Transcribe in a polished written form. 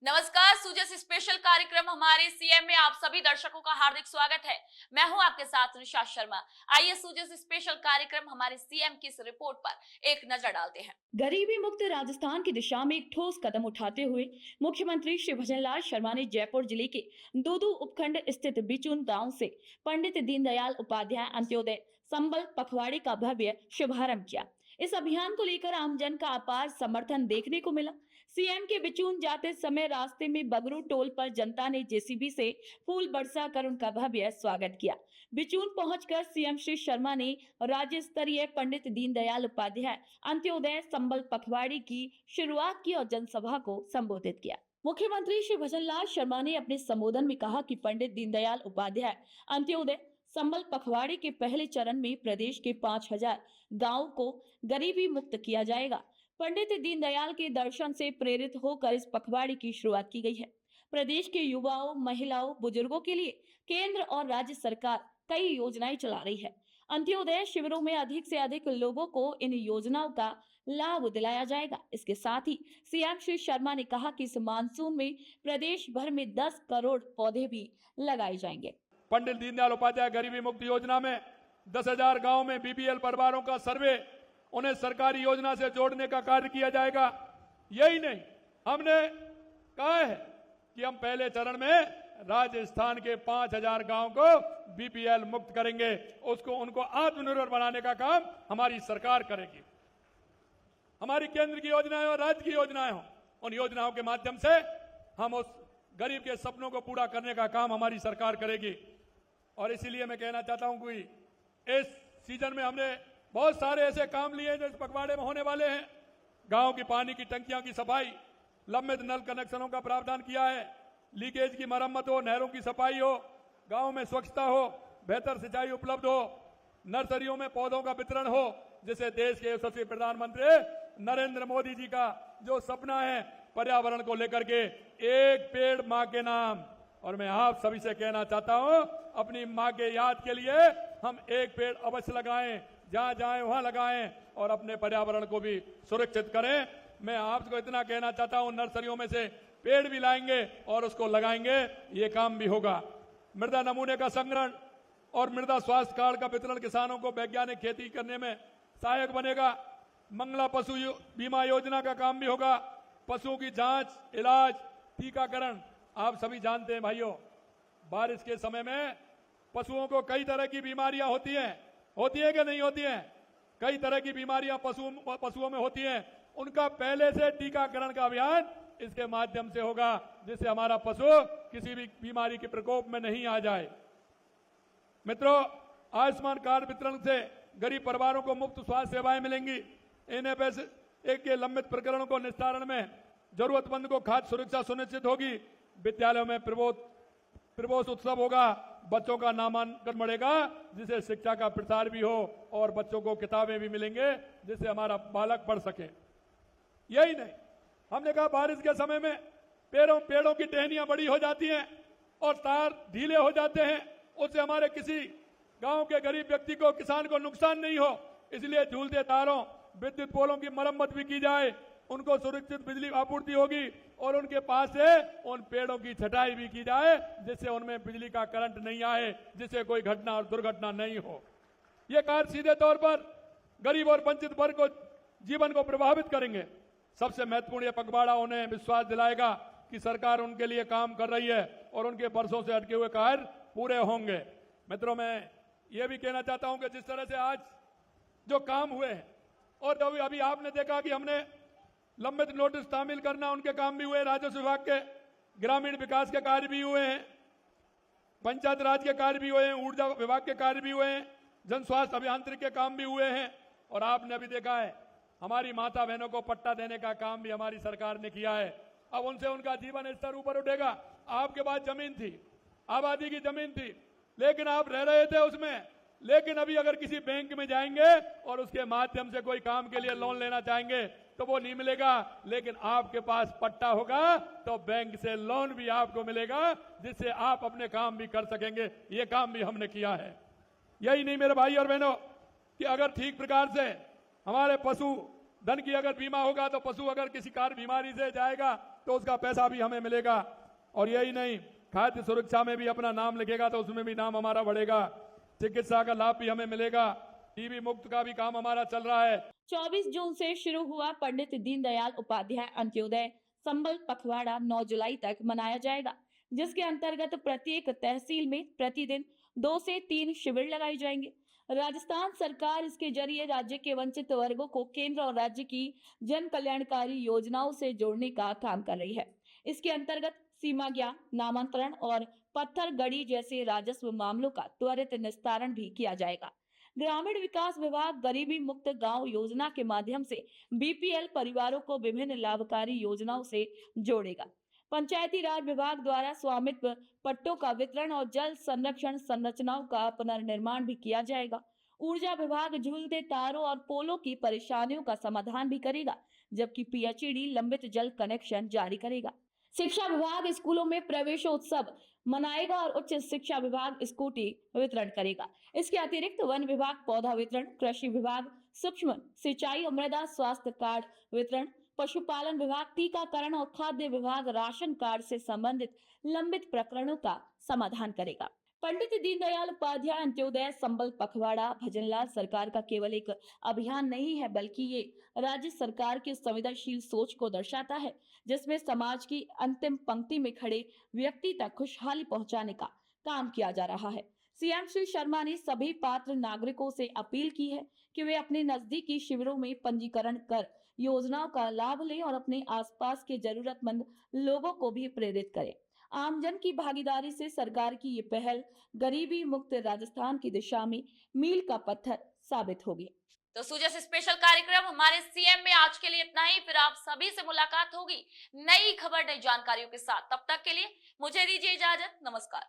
नमस्कार, सूजस स्पेशल कार्यक्रम हमारे सीएम में आप सभी दर्शकों का हार्दिक स्वागत है। मैं हूं आपके साथ निशा शर्मा। आइए सूजस स्पेशल कार्यक्रम हमारे सीएम की इस रिपोर्ट पर एक नजर डालते हैं। गरीबी मुक्त राजस्थान की दिशा में एक ठोस कदम उठाते हुए मुख्यमंत्री श्री भजनलाल शर्मा ने जयपुर जिले के दूदू उपखंड स्थित बिचून गांव से पंडित दीनदयाल उपाध्याय अंत्योदय संबल पखवाड़े का भव्य शुभारंभ किया। इस अभियान को लेकर आमजन का अपार समर्थन देखने को मिला। सीएम के बिचून जाते समय रास्ते में बगरू टोल पर जनता ने जेसीबी से फूल बरसा कर उनका भव्य स्वागत किया। बिचून पहुंचकर सीएम श्री शर्मा ने राज्य स्तरीय पंडित दीनदयाल उपाध्याय अंत्योदय संबल पखवाड़े की शुरुआत की और जनसभा को संबोधित किया। मुख्यमंत्री श्री भजनलाल शर्मा ने अपने संबोधन में कहा कि पंडित दीनदयाल उपाध्याय अंत्योदय संबल पखवाड़े के पहले चरण में प्रदेश के 5000 गांवों को गरीबी मुक्त किया जाएगा। पंडित दीनदयाल के दर्शन से प्रेरित होकर इस पखवाड़े की शुरुआत की गई है। प्रदेश के युवाओं, महिलाओं, बुजुर्गों के लिए केंद्र और राज्य सरकार कई योजनाएं चला रही है। अंत्योदय शिविरों में अधिक से अधिक लोगों को इन योजनाओं का लाभ दिलाया जाएगा। इसके साथ ही सीएम श्री शर्मा ने कहा कि इस मानसून में प्रदेश भर में 10 करोड़ पौधे भी लगाए जाएंगे। पंडित दीनदयाल उपाध्याय गरीबी मुक्त योजना में 10,000 गांव में बीपीएल परिवारों का सर्वे, उन्हें सरकारी योजना से जोड़ने का कार्य किया जाएगा। यही नहीं, हमने कहा है कि हम पहले चरण में राजस्थान के 5,000 गांव को बीपीएल मुक्त करेंगे। उनको आत्मनिर्भर बनाने का काम हमारी सरकार करेगी। हमारी केंद्र की योजनाएं और राज्य की योजनाएं हो, उन योजनाओं के माध्यम से हम उस गरीब के सपनों को पूरा करने का काम हमारी सरकार करेगी। और इसीलिए मैं कहना चाहता हूं कि इस सीजन में हमने बहुत सारे ऐसे काम लिए जो इस पखवाड़े में होने वाले हैं। गांव की पानी की टंकियां की सफाई, लंबित नल कनेक्शनों का प्रावधान किया है, लीकेज की मरम्मत हो, नहरों की सफाई हो, गांव में स्वच्छता हो, बेहतर सिंचाई उपलब्ध हो, नर्सरियों में पौधों का वितरण हो, जिससे देश के यशस्वी प्रधानमंत्री नरेंद्र मोदी जी का जो सपना है पर्यावरण को लेकर के, एक पेड़ मां के नाम। और मैं आप सभी से कहना चाहता हूं, अपनी मां के याद के लिए हम एक पेड़ अवश्य लगाएं, जहां जाएं वहां लगाएं और अपने पर्यावरण को भी सुरक्षित करें। मैं आपको इतना कहना चाहता हूं, नर्सरियों में से पेड़ भी लाएंगे और उसको लगाएंगे, ये काम भी होगा। मृदा नमूने का संग्रहण और मृदा स्वास्थ्य कार्ड का वितरण किसानों को वैज्ञानिक खेती करने में सहायक बनेगा। मंगला पशु बीमा योजना का काम भी होगा। पशुओं की जांच, इलाज, टीकाकरण, आप सभी जानते हैं भाइयों, बारिश के समय में पशुओं को कई तरह की बीमारियां होती है कि नहीं होती हैं? कई तरह की बीमारियां पशुओं में होती हैं। उनका पहले से टीकाकरण का अभियान इसके माध्यम से होगा, जिससे हमारा पशु किसी भी बीमारी के प्रकोप में नहीं आ जाए। मित्रों, आयुष्मान कार्ड वितरण से गरीब परिवारों को मुफ्त स्वास्थ्य सेवाएं मिलेंगी। एनएफएस के लंबित प्रकरणों को निस्तारण में जरूरतमंद को खाद्य सुरक्षा सुनिश्चित होगी। विद्यालयों में प्रबोध उत्सव होगा, बच्चों का नामांकन बढ़ेगा, जिससे शिक्षा का प्रसार भी हो और बच्चों को किताबें भी मिलेंगे, जिससे हमारा बालक पढ़ सके। यही नहीं, हमने कहा बारिश के समय में पेड़ों की टहनियां बड़ी हो जाती हैं और तार ढीले हो जाते हैं, उससे हमारे किसी गांव के गरीब व्यक्ति को, किसान को नुकसान नहीं हो। इसलिए झूलते तारों, विद्युत पोलों की मरम्मत भी की जाए, उनको सुरक्षित बिजली आपूर्ति होगी और उनके पास से उन पेड़ों की छटाई भी की जाए, जिससे उनमें बिजली का करंट नहीं आए, जिससे कोई घटना और दुर्घटना नहीं हो। ये कार्य सीधे तौर पर गरीब और वंचित वर्ग को जीवन को प्रभावित करेंगे। सबसे महत्वपूर्ण यह पखवाड़ा उन्हें विश्वास दिलाएगा कि सरकार उनके लिए काम कर रही है और उनके वर्षों से अटके हुए कार्य पूरे होंगे। मित्रों, मैं ये भी कहना चाहता हूं कि जिस तरह से आज जो काम हुए हैं और अभी आपने देखा कि हमने लंबित नोटिस शामिल करना, उनके काम भी हुए, राजस्व विभाग के, ग्रामीण विकास के कार्य भी हुए हैं, पंचायत राज के कार्य भी हुए हैं, ऊर्जा विभाग के कार्य भी हुए हैं, जन स्वास्थ्य अभियांत्रिकी के काम भी हुए हैं। और आपने अभी देखा है, हमारी माता बहनों को पट्टा देने का काम भी हमारी सरकार ने किया है। अब उनसे उनका जीवन स्तर ऊपर उठेगा। आपके पास जमीन थी, आबादी की जमीन थी, लेकिन आप रह रहे थे उसमें, लेकिन अभी अगर किसी बैंक में जाएंगे और उसके माध्यम से कोई काम के लिए लोन लेना चाहेंगे तो वो नहीं मिलेगा, लेकिन आपके पास पट्टा होगा तो बैंक से लोन भी आपको मिलेगा, जिससे आप अपने काम भी कर सकेंगे। ये काम भी हमने किया है। यही नहीं मेरे भाई और बहनों, कि अगर ठीक प्रकार से हमारे पशु धन की अगर बीमा होगा तो पशु अगर किसी कार बीमारी से जाएगा तो उसका पैसा भी हमें मिलेगा। और यही नहीं, खाद्य सुरक्षा में भी अपना नाम लिखेगा तो उसमें भी नाम हमारा बढ़ेगा। चिकित्सा का लाभ भी हमें मिलेगा। टीबी मुक्त का भी काम हमारा चल रहा है। 24 जून से शुरू हुआ पंडित दीनदयाल उपाध्याय अंत्योदय संबल पखवाड़ा 9 जुलाई तक मनाया जाएगा, जिसके अंतर्गत प्रत्येक तहसील में प्रतिदिन 2 से 3 शिविर लगाए जाएंगे। राजस्थान सरकार इसके जरिए राज्य के वंचित वर्गों को केंद्र और राज्य की जन कल्याणकारी योजनाओं से जोड़ने का काम कर रही है। इसके अंतर्गत सीमा ज्ञान, नामांतरण और पत्थर गड़ी जैसे राजस्व मामलों का त्वरित निस्तारण भी किया जाएगा। ग्रामीण विकास विभाग गरीबी मुक्त गांव योजना के माध्यम से बीपीएल परिवारों को विभिन्न लाभकारी योजनाओं से जोड़ेगा। पंचायती राज विभाग द्वारा स्वामित्व पट्टों का वितरण और जल संरक्षण संरचनाओं का पुनर्निर्माण भी किया जाएगा। ऊर्जा विभाग झूलते तारों और पोलों की परेशानियों का समाधान भी करेगा, जबकि पीएचईडी लंबित जल कनेक्शन जारी करेगा। शिक्षा विभाग स्कूलों में प्रवेशोत्सव मनाएगा और उच्च शिक्षा विभाग स्कूटी वितरण करेगा। इसके अतिरिक्त वन विभाग पौधा वितरण, कृषि विभाग सूक्ष्म सिंचाई और मृदा स्वास्थ्य कार्ड वितरण, पशुपालन विभाग टीकाकरण और खाद्य विभाग राशन कार्ड से संबंधित लंबित प्रकरणों का समाधान करेगा। पंडित दीनदयाल उपाध्याय अंत्योदय संबल पखवाड़ा भजनलाल सरकार का केवल एक अभियान नहीं है, बल्कि ये राज्य सरकार की संवेदनशील सोच को दर्शाता है, जिसमें समाज की अंतिम पंक्ति में खड़े व्यक्ति तक खुशहाली पहुंचाने का काम किया जा रहा है। सीएम श्री शर्मा ने सभी पात्र नागरिकों से अपील की है कि वे अपने नजदीकी शिविरों में पंजीकरण कर योजनाओं का लाभ लें और अपने आसपास के जरूरतमंद लोगों को भी प्रेरित करें। आमजन की भागीदारी से सरकार की ये पहल गरीबी मुक्त राजस्थान की दिशा में मील का पत्थर साबित होगी। तो सुजस स्पेशल कार्यक्रम हमारे सीएम में आज के लिए इतना ही। फिर आप सभी से मुलाकात होगी नई खबर, नई जानकारियों के साथ। तब तक के लिए मुझे दीजिए इजाजत। नमस्कार।